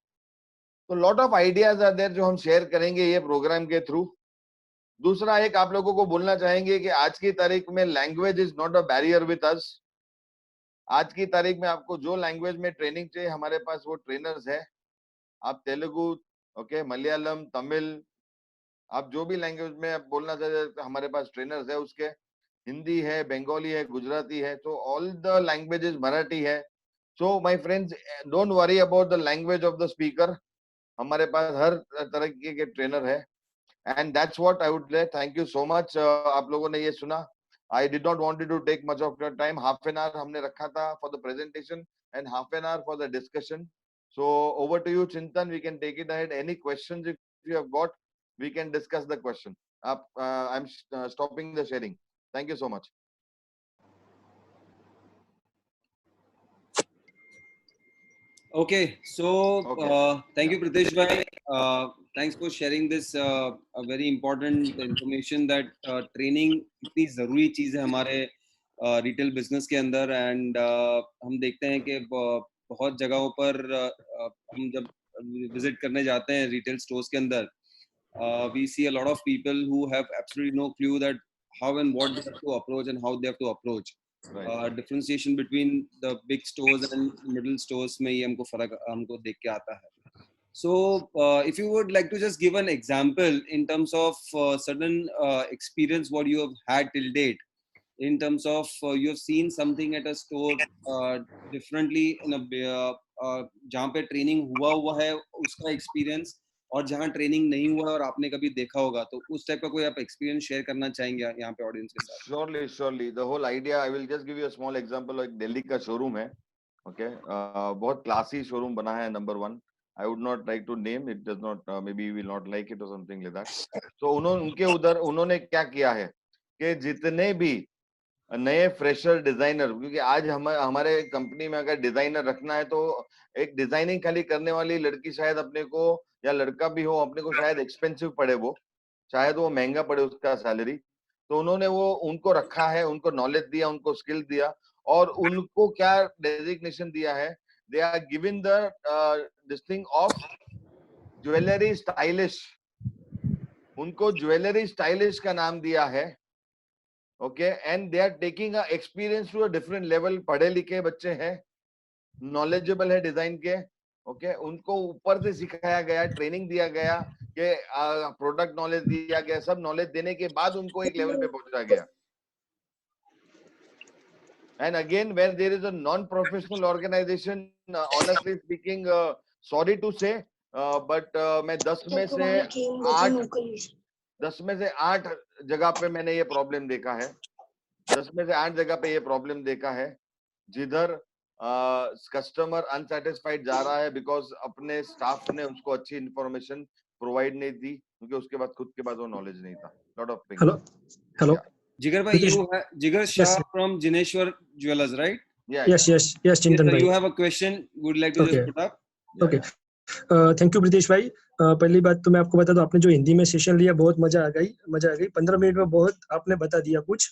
तो lot of ideas are there जो हम शेयर करेंगे ये प्रोग्राम के थ्रू। दूसरा एक आप लोगों को बोलना चाहेंगे कि आज की तारीख में language is not a barrier with us. आज की तारीख में आपको जो लैंग्वेज में ट्रेनिंग चाहिए हमारे पास वो ट्रेनर्स है। आप तेलुगु, ओके, मलयालम, तमिल, आप जो भी लैंग्वेज में आप बोलना चाहते हमारे पास ट्रेनर्स है उसके। हिंदी है, बंगाली है, गुजराती है, तो ऑल द लैंग्वेजेस, मराठी है। So my friends, don't worry about the language of the speaker, हमारे पास हर तरह के ट्रेनर है। And that's what I would say. Thank you so much, आप लोगों ने ये सुना। I did not wanted to take much of your time, half an hour हमने रखा था for the presentation and half an hour for the discussion. So over to you Chintan, we can take it ahead. Any questions if you have got, we can discuss the question. I'm stopping the sharing. Thank you so much. Okay, so Okay. thank you, Yeah. Pritesh bhai. Thanks for sharing this a very important information that training इतनी जरूरी चीज है हमारे रिटेल बिजनेस के अंदर। एंड हम देखते हैं कि बहुत जगहों पर हम जब विजिट करने जाते हैं रिटेल स्टोर्स के अंदर, we see a lot of people who have absolutely no clue that how and what they have to approach and how they have to approach. Right. Differentiation between the big stores and middle stores में ये हमको फर्क हमको देख के आता है. So, if you would like to just give an example in terms of certain experience what you have had till date, in terms of you have seen something at a store differently in a जहाँ पे ट्रेनिंग हुआ है उसका एक्सपीरियंस, और जहाँ ट्रेनिंग नहीं हुआ और आपने कभी देखा होगा, तो उस टाइप का कोई आप एक्सपीरियंस शेयर करना चाहेंगे यहाँ पे ऑडियंस के साथ? Surely, surely. The whole idea, I will just give you a small example. Like Delhi का शोरूम है, okay, बहुत क्लासी शोरूम बना है, number 1। I would not like to name it, does not maybe you will not like it or something like that. So उन्होंने क्या किया है कि जितने भी नए फ्रेशर डिजाइनर, क्योंकि आज हमारे कंपनी में अगर डिजाइनर रखना है तो एक डिजाइनिंग खाली करने वाली लड़की शायद अपने को, या लड़का भी हो, अपने को शायद एक्सपेंसिव पड़े, वो शायद वो महंगा पड़े उसका सैलरी। तो उन्होंने वो उनको रखा है, उनको नॉलेज दिया, उनको स्किल दिया, और उनको क्या डेजिग्नेशन दिया है, they are given the this thing of jewellery stylish. उनको ज्वेलरी स्टाइलिश का नाम दिया है। Okay, and they are taking a experience to a different level. पढ़े लिखे बच्चे हैं, नॉलेजेबल है डिजाइन के, ओके, उनको ऊपर से सिखाया गया, ट्रेनिंग दिया गया, कि प्रोडक्ट नॉलेज दिया गया, सब नॉलेज देने के बाद उनको एक लेवल पे पहुंचा गया. And again, where there is a non-professional organization, honestly speaking, sorry to say, but मैं 10 में से 8 जगह पे मैंने ये प्रॉब्लम देखा है. 10 में से 8 जगह पे ये प्रॉब्लम देखा है, जिधर कस्टमर अनसेटिस्फाइड जा रहा है बिकॉज अपने स्टाफ ने उसको अच्छी इंफॉर्मेशन प्रोवाइड नहीं दी, क्योंकि उसके बाद खुद के पास वो नॉलेज नहीं था. Lot of things. Hello. Jigar bhai, you have Jigar Shah Yes. from Jineshwar Jewelers, right? Yeah, Yes, Chintan Yes, sir, bhai. you have a question would like to just Okay. put up? Okay, thank you Brijesh भाई. पहली बात तो मैं आपको बता दूं, आपने जो हिंदी में सेशन लिया बहुत मजा आ गई. 15 मिनट में बहुत आपने बता दिया कुछ.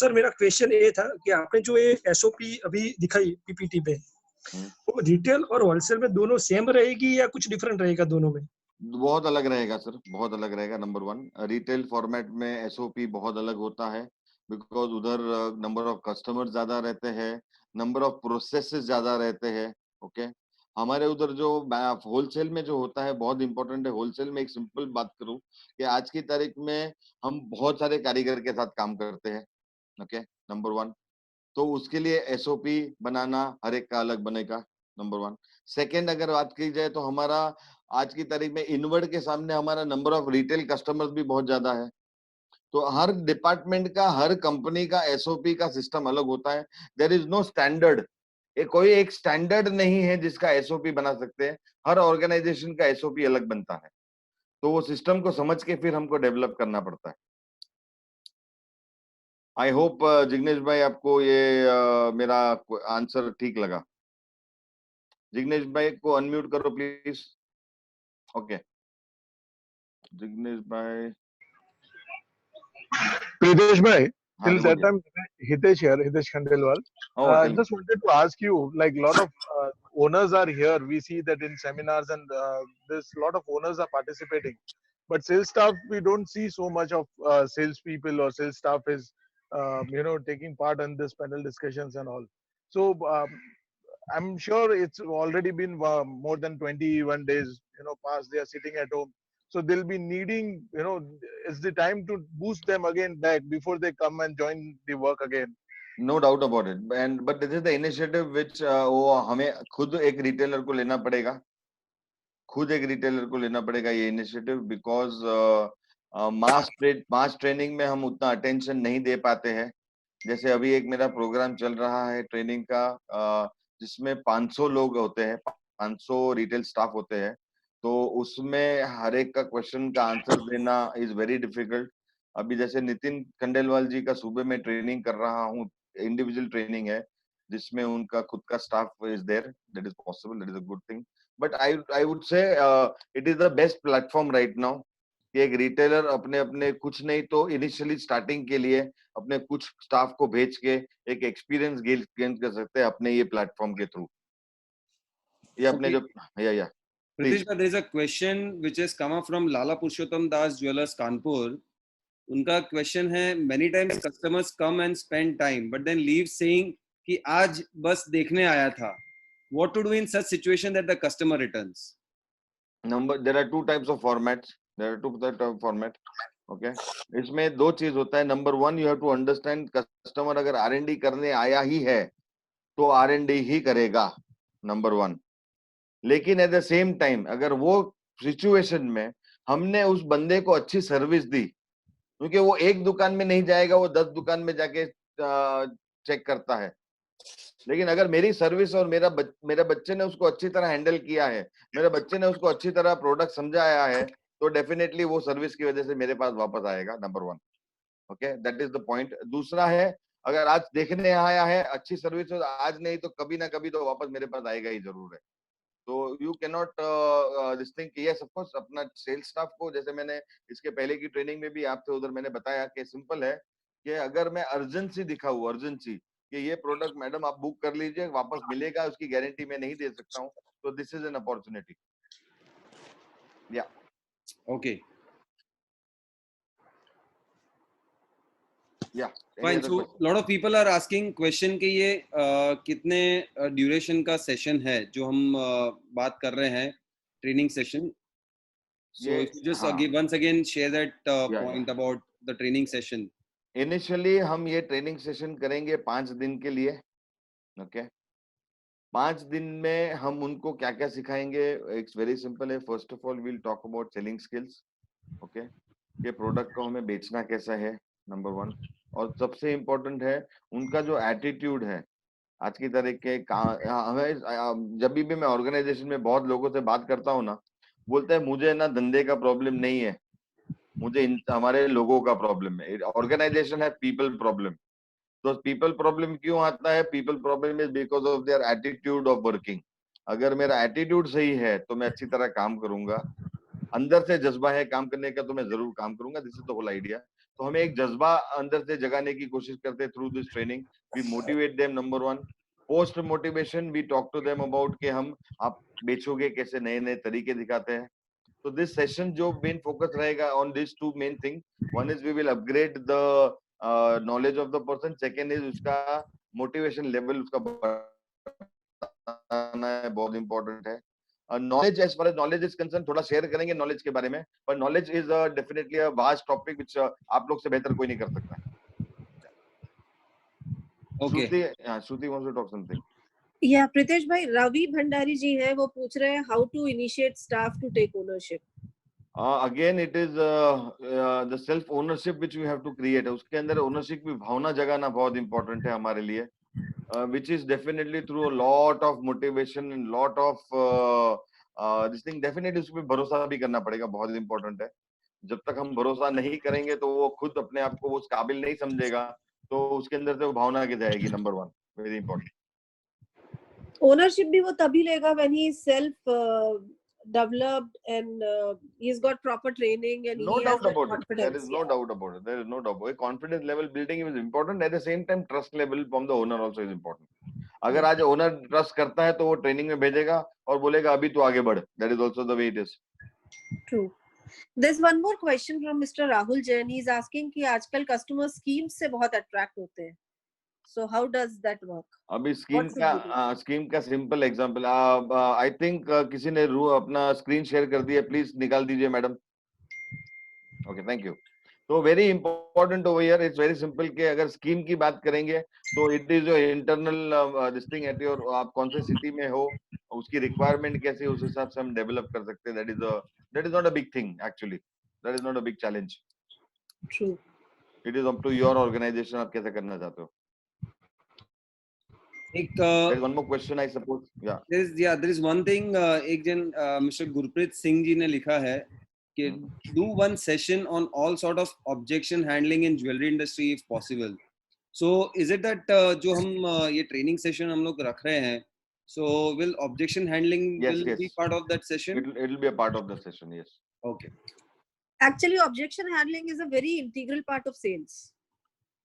सर मेरा क्वेश्चन ये था कि आपने जो ये एसओपी अभी दिखाई पीपीटी पे, वो रिटेल और होलसेल में दोनों सेम रहेगी या कुछ डिफरेंट रहेगा दोनों में? बहुत अलग रहेगा सर, बहुत अलग रहेगा. नंबर 1, रिटेल फॉर्मेट में एसओपी बहुत अलग होता है, बिकॉज उधर नंबर ऑफ कस्टमर ज्यादा रहते हैं, नंबर ऑफ प्रोसेसेस ज्यादा रहते हैं. ओके, हमारे उधर जो होलसेल में जो होता है बहुत इंपॉर्टेंट है. होलसेल में एक सिंपल बात करूं कि आज की तारीख में हम बहुत सारे कारीगर के साथ काम करते हैं. ओके, नंबर 1, तो उसके लिए एसओपी बनाना हर एक का अलग बनेगा. नंबर 1. सेकेंड, अगर बात की जाए तो हमारा आज की तारीख में इनवर्ड के सामने हमारा नंबर ऑफ रिटेल कस्टमर्स भी बहुत ज्यादा है. तो हर डिपार्टमेंट का, हर कंपनी का एसओपी का सिस्टम अलग होता है. There is no standard. कोई एक स्टैंडर्ड नहीं है जिसका एसओपी बना सकते हैं. हर ऑर्गेनाइजेशन का एसओपी अलग बनता है, तो वो सिस्टम को समझ के फिर हमको डेवलप करना पड़ता है. आई होप जिग्नेश भाई आपको ये मेरा आंसर ठीक लगा. जिग्नेश भाई को अनम्यूट करो प्लीज. ओके, जिग्नेश भाई. Pritesh bhai, हाँ till that बोलिए. time, Hitesh here, Hitesh Khandelwal. Just wanted to ask you, like a lot of owners are here. We see that in seminars and there's a lot of owners are participating. But sales staff, we don't see so much of sales people or sales staff is, taking part in this panel discussions and all. So I'm sure it's already been more than 21 days, past. They are sitting at home. So they'll be needing, it's the time to boost them again back before they come and join the work again. No doubt about it. But this is the initiative which वो हमें खुद एक रिटेलर को लेना पड़ेगा. ये इनिशिएटिव, बिकॉज मास ट्रेनिंग में हम उतना अटेंशन नहीं दे पाते हैं. जैसे अभी एक मेरा प्रोग्राम चल रहा है ट्रेनिंग का, जिसमें 500 लोग होते हैं, 500 रिटेल स्टाफ होते हैं. तो उसमें हर एक का क्वेश्चन का आंसर देना इज वेरी डिफिकल्ट. अभी जैसे नितिन खंडेलवाल जी का सूबे में ट्रेनिंग कर रहा हूँ, इंडिविजुअल ट्रेनिंग है, जिसमें उनका खुद का staff is there. That is possible, that is a good thing. But I would say it is the best platform right now कि एक रिटेलर अपने अपने कुछ नहीं तो इनिशियली स्टार्टिंग के लिए अपने कुछ स्टाफ को भेज के एक एक्सपीरियंस गेन कर सकते हैं अपने ये प्लेटफॉर्म के थ्रू. ये अपने जो या Pritesh, there is a question which has come up from Lala Purushottam Das Jewelers Kanpur. उनका क्वेश्चन है, many times customers come and spend time but then leave saying कि आज बस देखने आया था. What to do in such situation that the customer returns? There are two types of formats. Okay, इसमें दो चीज होता है. Number 1, you have to understand customer अगर R&D करने आया ही है तो R&D ही करेगा, नंबर 1. लेकिन एट द सेम टाइम अगर वो सिचुएशन में हमने उस बंदे को अच्छी सर्विस दी, क्योंकि वो एक दुकान में नहीं जाएगा, वो 10 दुकान में जाके चेक करता है. लेकिन अगर मेरी सर्विस और मेरे बच्चे ने उसको अच्छी तरह हैंडल किया है, मेरे बच्चे ने उसको अच्छी तरह प्रोडक्ट समझाया है, तो डेफिनेटली वो सर्विस की वजह से मेरे पास वापस आएगा. Number 1. Okay, that is the point. दूसरा है, अगर आज देखने आया है, अच्छी सर्विस आज नहीं तो कभी ना कभी तो वापस मेरे पास आएगा ही जरूर है. तो you can not this thing. Yes of course, अपना सेल्स स्टाफ को, जैसे मैंने इसके पहले की ट्रेनिंग में भी आपसे उधर मैंने बताया कि सिंपल है कि अगर मैं अर्जेंसी दिखाऊं, अर्जेंसी कि ये प्रोडक्ट मैडम आप बुक कर लीजिए, वापस मिलेगा, उसकी गारंटी मैं नहीं दे सकता हूं, तो दिस इज एन अपॉर्चुनिटी. या Okay. Yeah. Fine. So lot of people are asking question कि ये कितने duration का session है जो हम बात कर रहे हैं training session. So if you just once again share that point about the training session. Initially हम ये training session करेंगे 5 दिन के लिए. Okay. 5 दिन में हम उनको क्या क्या सिखाएंगे. It's very simple है. First of all we'll talk about selling skills. Okay. ये प्रोडक्ट को हमें बेचना कैसा है, नंबर 1. और सबसे इम्पोर्टेंट है उनका जो एटीट्यूड है. आज की तारीख के हमें जब भी मैं ऑर्गेनाइजेशन में बहुत लोगों से बात करता हूँ ना, बोलते हैं मुझे ना धंधे का प्रॉब्लम नहीं है, मुझे हमारे लोगों का प्रॉब्लम है. ऑर्गेनाइजेशन है पीपल प्रॉब्लम. तो पीपल प्रॉब्लम क्यों आता है? People problem is because of their attitude of working. अगर मेरा एटीट्यूड सही है तो मैं अच्छी तरह काम करूंगा. अंदर से जज्बा है काम करने का तो मैं जरूर काम करूंगा. This is the whole idea. तो हमें एक जज्बा अंदर से जगाने की कोशिश करते हैं through this training. We motivate them, number 1. Post motivation we talk to them about कि हम आप बेचोगे कैसे, नए नए तरीके दिखाते हैं. तो दिस सेशन जो मेन फोकस रहेगा on this 2 main thing. 1 is we will upgrade the knowledge of the person. Second is उसका मोटिवेशन लेवल उसका बढ़ाना है, बहुत इंपॉर्टेंट है. Knowledge as far as knowledge is concern थोड़ा शेयर करेंगे नॉलेज के बारे में, पर knowledge is definitely a vast topic which आप लोग से बेहतर कोई नहीं कर सकता. Okay. Shruti wants to talk something. या प्रीतेश भाई, रवि भंडारी जी है, वो पूछ रहे हैं how to initiate staff to take ownership. Again it is the self ownership which we have to create. उसके अंदर ओनरशिप की भावना जगाना बहुत इंपॉर्टेंट है हमारे लिए, which is definitely through a lot of motivation and lot of this thing. Definitely उस पे भरोसा भी करना पड़ेगा, बहुत इंपॉर्टेंट है. जब तक हम भरोसा नहीं करेंगे तो वो खुद अपने आप को उस काबिल नहीं समझेगा, तो उसके अंदर से वो भावना की जाएगी. Number 1 very important. ओनरशिप भी वो तभी लेगा when he is self developed and he's got proper training and no he doubt has about confidence. it. There is no doubt about it. There is no doubt. Confidence level building is important. At the same time trust level from the owner also is important. अगर आज ओनर ट्रस्ट करता है तो वो ट्रेनिंग में भेजेगा और बोलेगा अभी तो आगे बढ़. That is also the way it is. True. There's one more question from Mr. Rahul Jain. He's asking कि आजकल कस्टमर स्कीम से बहुत अट्रैक्ट होते हैं. So how does that work? अभी स्कीम का सिंपल एग्जांपल. आई थिंक किसी ने अपना स्क्रीन शेयर कर दिया, प्लीज निकाल दीजिए मैडम. Okay, thank you. तो very important over here, it's very simple कि अगर स्कीम की बात करेंगे तो it is your internal this thing at your, आप कौन से सिटी में हो, उसकी रिक्वायरमेंट कैसे है, उस हिसाब से हम डेवलप कर सकते हैं. That is not a big thing actually. That is not a big challenge. True. It is up to your organisation, आप कैसे करना चाहते हो. एक one more question I suppose. there is one thing. एक जन मिस्टर गुरप्रीत सिंह जी ने लिखा है कि do one session on all sort of objection handling in jewelry industry if possible. So is it that जो हम ये training session हम लोग रख रहे हैं, so will objection handling yes. be part of that session? It will be a part of the session. Yes. Okay. Actually, objection handling is a very integral part of sales.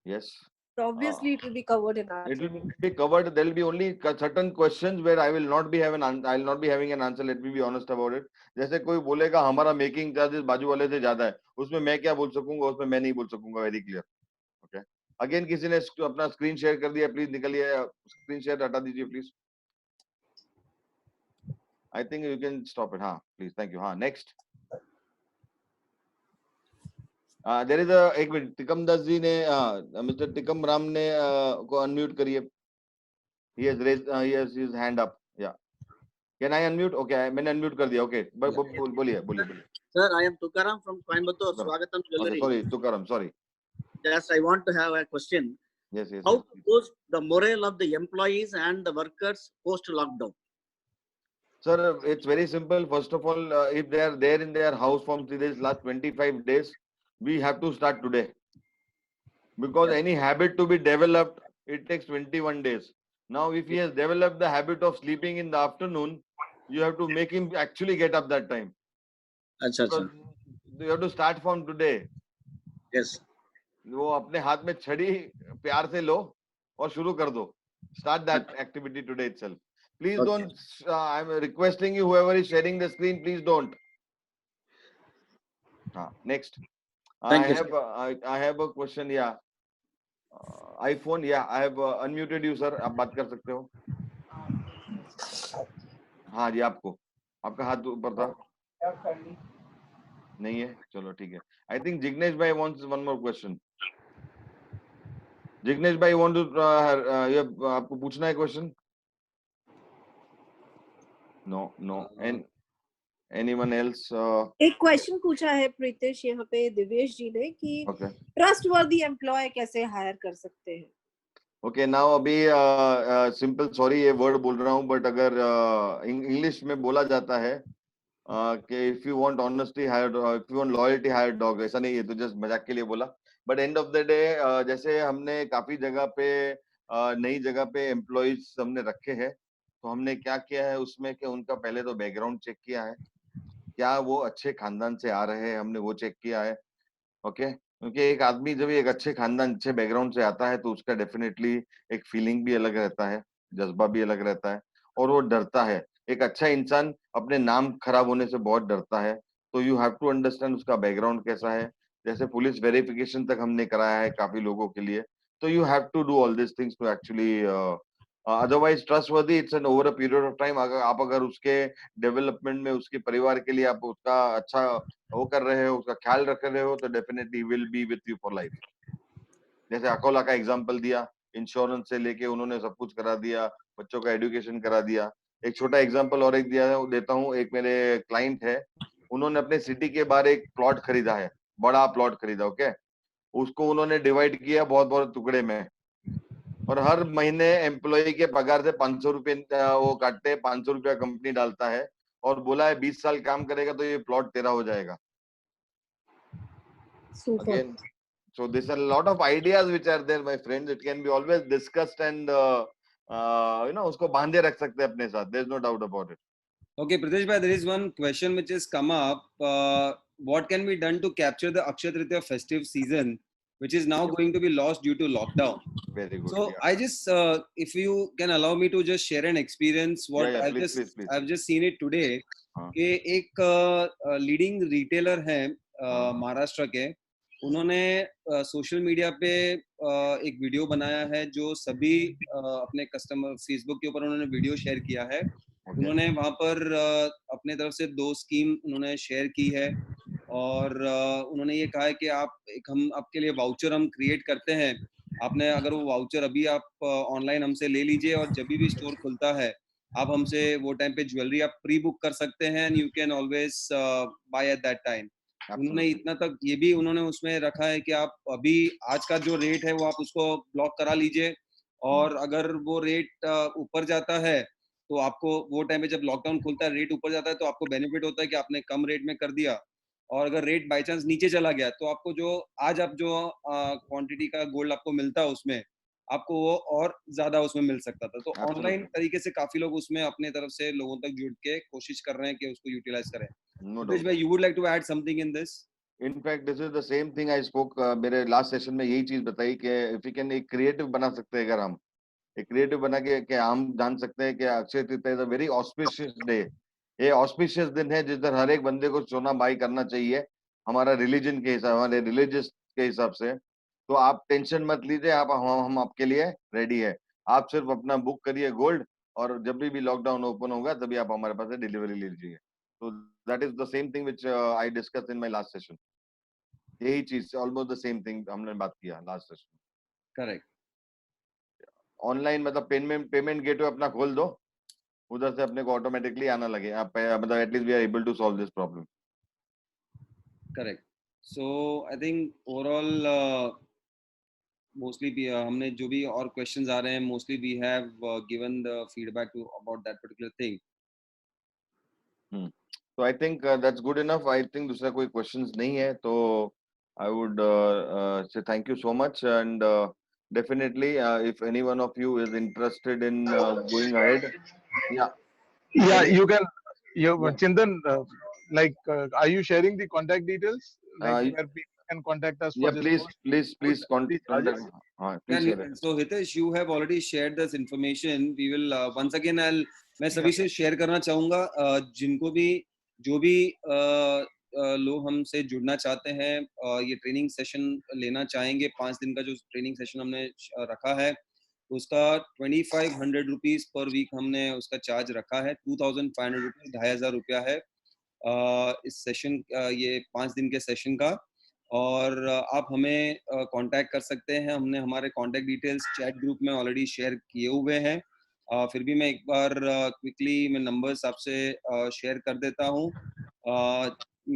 Yes. So obviously it will be covered in our. It will be covered. There will be only certain questions where I will not be having an answer. Let me be honest about it. जैसे कोई बोलेगा हमारा मेकिंग चार्जेस बाजू वाले से ज्यादा है, उसमें मैं क्या बोल सकूंगा, उसमें मैं नहीं बोल सकूंगा. Very clear. ओके. अगेन किसी ने अपना स्क्रीन शेयर कर दिया, प्लीज निकलिए. स्क्रीन शेयर हटा दीजिए please. I think you can stop it. हाँ प्लीज, थैंक यू. हाँ नेक्स्ट. देयर इज एक मिनट, टिकम दास जी ने मिस्टर टिकम राम ने को अनम्यूट करिए. he has raised his hand up. Yeah, can I unmute? Okay, मैंने अनम्यूट कर दिया. Okay, बोलिए. Sir, I am Tukaram from Coimbatore, Swagatam Jewelry. Okay, sorry Tukaram, sorry. Just I want to have a question. Yes. How goes the morale of the employees and the workers post lockdown? Sir, it's very simple. First of all, if they are there in their house from these last 25 days, we have to start today, because any habit to be developed, it takes 21 days. Now if he has developed the habit of sleeping in the afternoon, you have to make him actually get up that time. Achha. You have to start from today. Yes. वो अपने हाथ में छड़ी प्यार से लो और शुरू कर दो. Start that activity today itself. Please don't. I'm requesting you, whoever is sharing the screen, please don't. Next. I have a question. Yeah. iPhone, yeah, I have unmuted you, sir. आप बात कर सकते हो. हाँ जी, आपका हाथ ऊपर था. नहीं है, चलो ठीक है. I think Jignesh bhai wants one more question. Jignesh bhai, want to आपको पूछना है question? No. And anyone else? एक क्वेश्चन पूछा है प्रीतेश यहाँ पे दिवेश जी ने कि ट्रस्टवर्दी एम्प्लॉय कैसे हायर कर सकते हैं. ओके, नाउ अभी सिंपल, सॉरी ये वर्ड बोल रहा हूँ, बट अगर इंग्लिश में बोला जाता है कि if you want honesty hire, if you want loyalty hire dog, ऐसा नहीं है, तो जस्ट मजाक के लिए बोला. But end of the day जैसे हमने काफी जगह पे नई जगह पे एम्प्लॉइज हमने रखे हैं, तो हमने क्या किया है उसमें कि उनका पहले तो बैकग्राउंड चेक किया है, क्या वो अच्छे खानदान से आ रहे हैं, हमने वो चेक किया है. ओके, क्योंकि एक आदमी जब एक अच्छे खानदान, अच्छे बैकग्राउंड से आता है तो उसका डेफिनेटली एक फीलिंग भी अलग रहता है, जज्बा भी अलग रहता है, और वो डरता है. एक अच्छा इंसान अपने नाम खराब होने से बहुत डरता है, तो यू हैव टू अंडरस्टैंड उसका बैकग्राउंड कैसा है. जैसे पुलिस वेरिफिकेशन तक हमने कराया है काफी लोगों के लिए, तो you have to do all this things to actually, otherwise trustworthy it's an over a period of time. अगर उसके डेवलपमेंट में, उसके परिवार के लिए आप उसका अच्छा वो कर रहे हो, उसका ख्याल रख रहे हो, तो definitely will be with you for life. जैसे अकोला का एग्जांपल दिया, इंश्योरेंस से लेके उन्होंने सब कुछ करा दिया, बच्चों का एजुकेशन करा दिया. एक छोटा एग्जांपल और एक देता हूँ. एक मेरे क्लाइंट है, उन्होंने अपने सिटी के बाहर एक प्लॉट खरीदा है, बड़ा प्लॉट खरीदा. ओके, उसको उन्होंने डिवाइड किया बहुत बहुत टुकड़े में, और हर महीने एम्प्लॉय के पगार से 500 रुपये वो काटते हैं, 500 रुपया कंपनी डालता है, और बोला है 20 साल काम करेगा तो ये प्लॉट तेरा हो जाएगा. Again, so there's a lot of ideas which are there, my friends. It can be always discussed and उसको बांधे रख सकते हैं अपने साथ. There's no doubt about it. Okay, Pritesh bhai, there is one question which has come up. What can be done to capture the Akshaya Tritiya festive season, which is now going to be lost due to lockdown? Very good. So yeah. I just, if you can allow me to just share an experience, what please. I've just seen it today. कि एक लीडिंग रिटेलर है महाराष्ट्र के, उन्होंने सोशल मीडिया पे एक वीडियो बनाया है जो सभी अपने कस्टमर, फेसबुक के ऊपर उन्होंने वीडियो शेयर किया है. उन्होंने वहां पर अपने तरफ से 2 स्कीम उन्होंने शेयर की है, और उन्होंने ये कहा है कि हम आपके लिए वाउचर हम क्रिएट करते हैं. आपने अगर वो वाउचर अभी आप ऑनलाइन हमसे ले लीजिए, और जब भी स्टोर खुलता है आप हमसे वो टाइम पे ज्वेलरी आप प्री बुक कर सकते हैं, and you can always by at that time. उन्होंने इतना तक ये भी उन्होंने उसमें रखा है कि आप अभी आज का जो रेट है वो आप उसको ब्लॉक करा लीजिए, और अगर वो रेट ऊपर जाता है तो आपको वो टाइम पे जब लॉकडाउन खुलता है रेट ऊपर जाता है तो आपको बेनिफिट होता है कि आपने कम रेट में कर दिया. और अगर रेट बाई चांस नीचे चला गया तो आपको जो आज आप जो क्वांटिटी का गोल्ड आपको मिलता है उसमें आपको वो और ज्यादा उसमें मिल सकता था. तो ऑनलाइन तरीके से काफी लोग उसमें अपने तरफ से लोगों तक जुड़ के कोशिश कर रहे हैं कि उसको यूटिलाइज करें. Pritesh bhai, you would like to add something in this? In fact, this is the same thing I spoke मेरे लास्ट सेशन में यही चीज बताई कि इफ यू कैन एक क्रिएटिव बना सकते हैं, अगर हम एक क्रिएटिव बना के हम जान सकते हैं कि Akshaya Tritiya is a very auspicious day. ये ऑस्पिशियस दिन है जिस दिन हर एक बंदे को सोना बाई करना चाहिए, हमारा रिलीजन के हिसाब, हमारे रिलीजियस के हिसाब से. तो आप टेंशन मत लीजिए, आप हम आपके लिए रेडी है. आप सिर्फ अपना बुक करिए गोल्ड, और जब भी लॉकडाउन ओपन होगा तभी आप हमारे पास से डिलीवरी लीजिए. तो that is the same thing which I discuss in my last session. यही चीज ऑलमोस्ट द सेम थिंग हमने बात किया लास्ट सेशन. करेक्ट. ऑनलाइन मतलब पेमेंट गेटवे अपना खोल दो, उधर से अपने को ऑटोमेटिकली आना लगे. आप मतलब at least we are able to solve this problem. Correct. So I think overall mostly हमने जो भी और क्वेश्चंस आ रहे हैं, mostly we have given the feedback to about that particular thing. So I think that's good enough. I think दूसरा कोई questions नहीं है, तो I would say thank you so much, and definitely if any one of you is interested in going ahead, you can. Chintan, are you sharing the contact details where people can contact us for this? Please contact. Please share it. So Hitesh, you have already shared this information. We will once again मैं सभी से शेयर करना चाहूंगा, जिनको भी जो भी लोग हमसे जुड़ना चाहते हैं, ये ट्रेनिंग सेशन लेना चाहेंगे, 5 दिन का जो ट्रेनिंग सेशन हमने रखा है उसका 2500 रुपीज पर वीक हमने उसका चार्ज रखा है। 2500 रुपीज, 2500 रुपया है इस सेशन, ये 5 दिन के सेशन का। और आप हमें कांटेक्ट कर सकते हैं, हमने हमारे कांटेक्ट डिटेल्स चैट ग्रुप में ऑलरेडी शेयर किए हुए हैं। फिर भी मैं एक बार क्विकली मैं नंबर्स आपसे शेयर कर देता हूँ।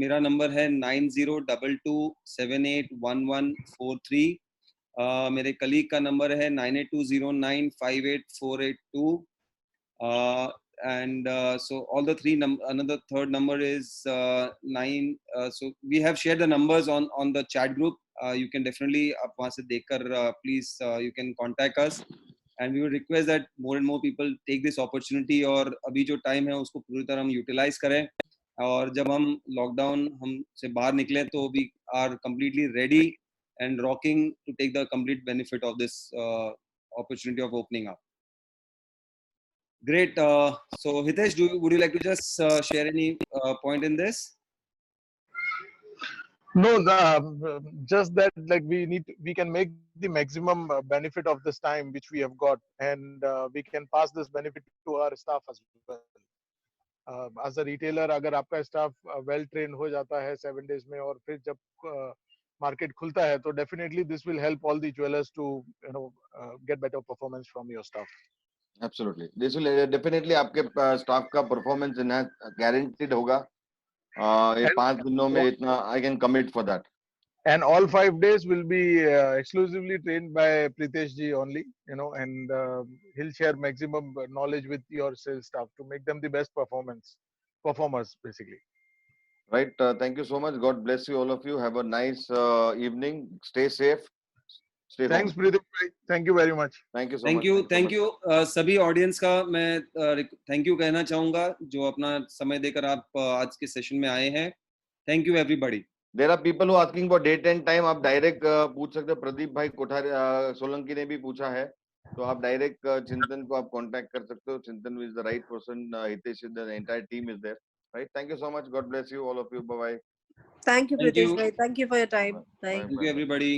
मेरा नंबर है 9022781143। मेरे कलीग का नंबर है 9820958482। and so all the three another third number is 9. So we have shared the numbers on the chat group. You can definitely आप वहाँ से देखकर please you can contact us, and we would request that more and more people take this opportunity, और अभी जो टाइम है उसको पूरी तरह हम यूटिलाइज करें, और जब हम लॉकडाउन हम से बाहर निकले तो we are completely ready and rocking to take the complete benefit of this opportunity of opening up. Great. So Hitesh, would you like to just share any point in this? No, just that like we can make the maximum benefit of this time which we have got, and we can pass this benefit to our staff as well. As a retailer, अगर आपका staff well trained हो जाता है 7 days में, और फिर जब market खुलता है, तो definitely this will help all the jewelers to get better performance from your staff. Absolutely, this will definitely आपके staff का performance guaranteed होगा। ये 5 दिनों में इतना I can commit for that. And all 5 days will be exclusively trained by Pritesh ji only, and he'll share maximum knowledge with your sales staff to make them the best performers basically. Right. Thank you so much. God bless you, all of you. Have a nice evening. Stay safe. Stay Thanks, home. Pritesh bhai. Thank you very much. Thank you so Thank much. you. Thank you. सभी ऑडियंस का मैं थैंक यू कहना चाहूंगा जो अपना समय देकर आप आज के सेशन में आए हैं। Thank you everybody. There are people who are asking for date and time. आप डायरेक्ट पूछ सकते हो। प्रदीप भाई कोठारी सोलंकी ने भी पूछा है, तो आप डायरेक्ट चिंतन को आप कांटेक्ट कर सकते हो। Chintan is the right person. Hitesh, the entire team is there, right? Thank you so much. God bless you, all of you. Bye bye. Thank you, Thank Pritesh you. bhai. Thank you for your time. Bye. Thank you everybody.